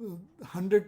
100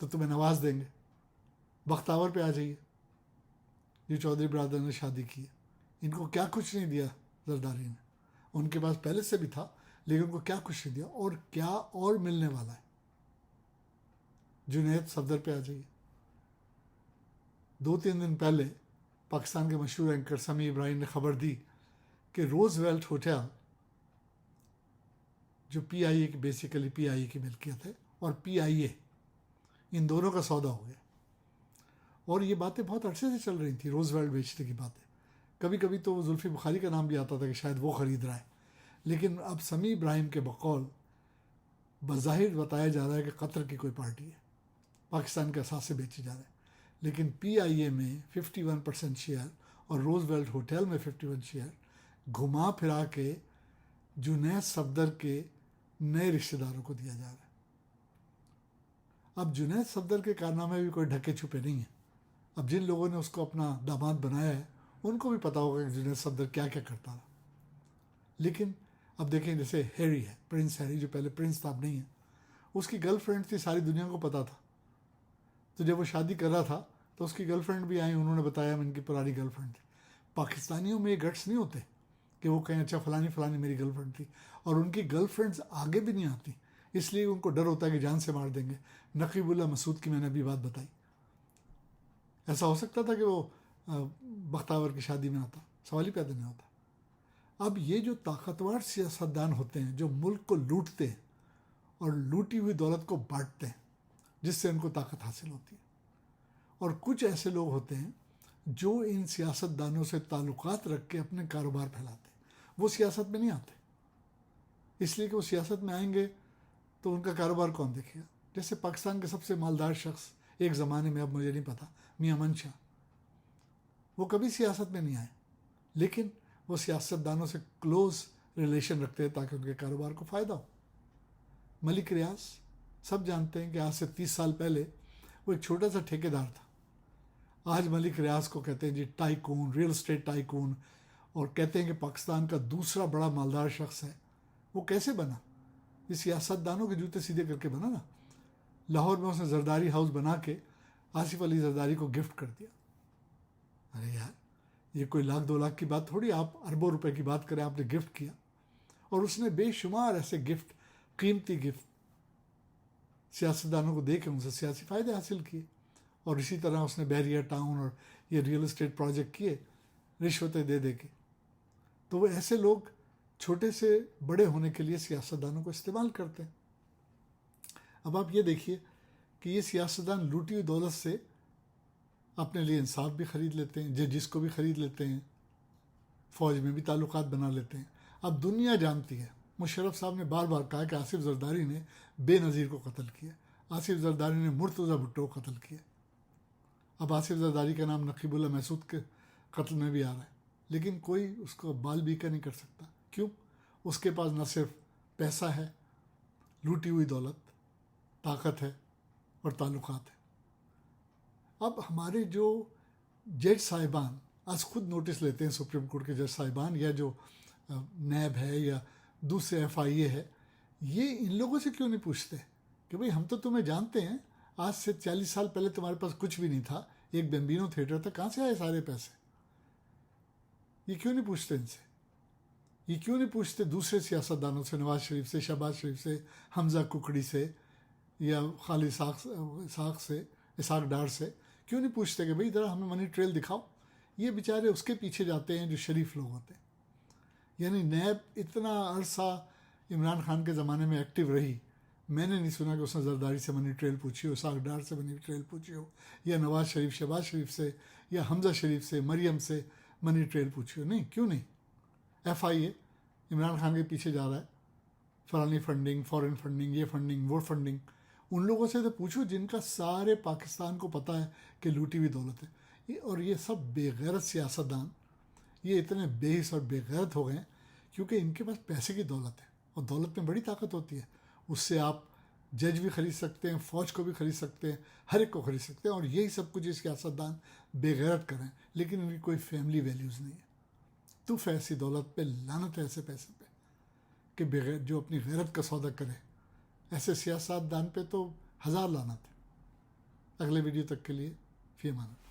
تو تمہیں نواز دیں گے، بختاور پہ آ جائیے، یہ چودھری برادر نے شادی کی ہے، ان کو کیا کچھ نہیں دیا زرداری نے، ان کے پاس پہلے سے بھی تھا لیکن ان کو کیا کچھ نہیں دیا، اور کیا اور ملنے والا ہے۔ جنید صفدر پہ آ جائیے، 2-3 دن پہلے پاکستان کے مشہور اینکر سمیع ابراہیم نے خبر دی کہ روز ویلٹ ہوٹل، جو پی آئی اے کی بیسیکلی پی آئی اے کی ملکیت ہے، اور پی آئی اے، ان دونوں کا سودا ہو گیا۔ اور یہ باتیں بہت عرصے سے چل رہی تھیں، روز ویلٹ بیچنے کی باتیں، کبھی کبھی تو زلفی بخاری کا نام بھی آتا تھا کہ شاید وہ خرید رہا ہے، لیکن اب سمیع ابراہیم کے بقول بظاہر بتایا جا رہا ہے کہ قطر کی کوئی پارٹی ہے، پاکستان کے اثاثے بیچے جا رہے ہیں، لیکن پی آئی اے میں 51% شیئر اور روز ویلٹ ہوٹل میں 51 شیئر گھما پھرا کے جنید صفدر کے نئے رشتہ داروں کو دیا جا رہا ہے۔ اب جنید صفدر کے کارنامے بھی کوئی ڈھکے چھپے نہیں ہیں، اب جن لوگوں نے اس کو اپنا داماد بنایا ہے ان کو بھی پتا ہوگا کہ جنید صفدر کیا کیا کرتا رہا۔ لیکن اب دیکھیں جیسے ہیری ہے، پرنس ہیری، جو پہلے پرنس تھا اب نہیں ہے، اس کی گرل فرینڈ تھی، ساری دنیا کو پتا تھا، تو جب وہ شادی کر رہا تھا تو اس کی گرل فرینڈ بھی آئیں، انہوں نے بتایا میں ان کی پرانی گرل فرینڈ تھی۔ پاکستانیوں میں یہ گٹس نہیں ہوتے کہ وہ کہیں اچھا فلانی میری گرل فرینڈ تھی، اور ان کی گرل فرینڈز آگے بھی نہیں آتی، اس لیے ان کو ڈر ہوتا ہے کہ جان سے مار دیں گے۔ نقیب اللہ مسعود کی میں نے ابھی بات بتائی، ایسا ہو سکتا تھا کہ وہ بختاور کی شادی میں آتا، سوال ہی پیدا نہیں ہوتا۔ اب یہ جو طاقتور سیاستدان ہوتے ہیں جو ملک کو لوٹتے ہیں اور لوٹی ہوئی دولت کو بانٹتے ہیں، جس سے ان کو طاقت حاصل ہوتی ہے، اور کچھ ایسے لوگ ہوتے ہیں جو ان سیاستدانوں سے تعلقات رکھ کے اپنے کاروبار پھیلاتے ہیں، وہ سیاست میں نہیں آتے، اس لیے کہ وہ سیاست میں آئیں گے تو ان کا کاروبار کون دیکھے گا۔ جیسے پاکستان کے سب سے مالدار شخص ایک زمانے میں، اب مجھے نہیں پتا، میاں امن شاہ، وہ کبھی سیاست میں نہیں آئے، لیکن وہ سیاستدانوں سے کلوز ریلیشن رکھتے ہیں تاکہ ان کے کاروبار کو فائدہ ہو۔ ملک ریاض، سب جانتے ہیں کہ آج سے 30 سال پہلے وہ ایک چھوٹا سا ٹھیکیدار تھا، آج ملک ریاض کو کہتے ہیں جی ٹائکون، ریل اسٹیٹ ٹائکون، اور کہتے ہیں کہ پاکستان کا دوسرا بڑا مالدار شخص ہے۔ وہ کیسے بنا؟ یہ سیاستدانوں کے جوتے سیدھے کر کے بنا نا۔ لاہور میں اس نے زرداری ہاؤس بنا کے آصف علی زرداری کو گفٹ کر دیا۔ ارے یار، یہ کوئی 1,00,000 2 لاکھ کی بات تھوڑی، آپ اربوں روپے کی بات کریں، آپ نے گفٹ کیا، اور اس نے بے شمار ایسے گفٹ، قیمتی گفٹ سیاستدانوں کو دے کے ان سے سیاسی فائدے حاصل کیے، اور اسی طرح اس نے بحریہ ٹاؤن اور یہ ریئل اسٹیٹ پروجیکٹ کیے رشوتیں دے دے کے۔ تو وہ ایسے لوگ چھوٹے سے بڑے ہونے کے لیے سیاستدانوں کو استعمال کرتے ہیں۔ اب آپ یہ دیکھیے کہ یہ سیاستدان لوٹی ہوئی دولت سے اپنے لیے انصاف بھی خرید لیتے ہیں، ججز کو بھی خرید لیتے ہیں، فوج میں بھی تعلقات بنا لیتے ہیں۔ اب دنیا جانتی ہے، مشرف صاحب نے بار بار کہا کہ آصف زرداری نے بے نظیر کو قتل کیا، آصف زرداری نے مرتضیٰ بھٹو کو قتل کیا۔ اب آصف زرداری کا نام نقیب اللہ محسود کے قتل میں بھی آ رہا ہے، لیکن کوئی اس کو بال بیکا نہیں کر سکتا۔ کیوں؟ اس کے پاس نہ صرف پیسہ ہے، لوٹی ہوئی دولت، طاقت ہے اور تعلقات ہے۔ اب ہمارے جو جج صاحبان آج خود نوٹس لیتے ہیں، سپریم کورٹ کے جج صاحبان یا جو نیب ہے یا دوسرے ایف آئی اے ہے، یہ ان لوگوں سے کیوں نہیں پوچھتے کہ بھئی ہم تو تمہیں جانتے ہیں، آج سے 40 سال پہلے تمہارے پاس کچھ بھی نہیں تھا، ایک بیمبینو تھیٹر تھا، کہاں سے آئے سارے پیسے؟ یہ کیوں نہیں پوچھتے ان سے؟ یہ کیوں نہیں پوچھتے دوسرے سیاستدانوں سے، نواز شریف سے، شہباز شریف سے، حمزہ ککڑی سے، یا خالد اسحاق ڈار سے؟ کیوں نہیں پوچھتے کہ بھئی ذرا ہمیں منی ٹریل دکھاؤ؟ یہ بیچارے اس کے پیچھے جاتے ہیں جو شریف لوگ ہوتے ہیں۔ یعنی نیب اتنا عرصہ عمران خان کے زمانے میں ایکٹیو رہی، میں نے نہیں سنا کہ اس نے زرداری سے منی ٹریل پوچھی ہو، اسحاق ڈار سے منی ٹریل پوچھی ہو، یا نواز شریف، شہباز شریف سے، یا حمزہ شریف سے، مریم سے منی ٹریل پوچھی ہو۔ نہیں، کیوں نہیں؟ ایف آئی اے عمران خان کے پیچھے جا رہا ہے، فلانی فنڈنگ، فورن فنڈنگ، یہ فنڈنگ، وہ فنڈنگ، ان لوگوں سے تو پوچھو جن کا سارے پاکستان کو پتہ ہے کہ لوٹی ہوئی دولت ہے۔ اور یہ سب بے غیرت سیاستدان، یہ اتنے بے حس اور بے غیرت ہو گئے ہیں کیونکہ ان کے پاس پیسے کی دولت ہے، اور دولت میں بڑی طاقت ہوتی ہے، اس سے آپ جج بھی خرید سکتے ہیں، فوج کو بھی خرید سکتے ہیں، ہر ایک کو خرید سکتے ہیں، اور یہی سب کچھ یہ سیاستدان بے غیرت کریں، لیکن ان کی کوئی فیملی ویلیوز نہیں ہے۔ تف ایسی دولت پہ، لعنت ہے ایسے پیسے پہ کہ جو اپنی غیرت کا سودا کرے، ایسے سیاستدان پہ تو 1000 لعنت ہے۔ اگلے ویڈیو تک کے لیے فی امان اللہ.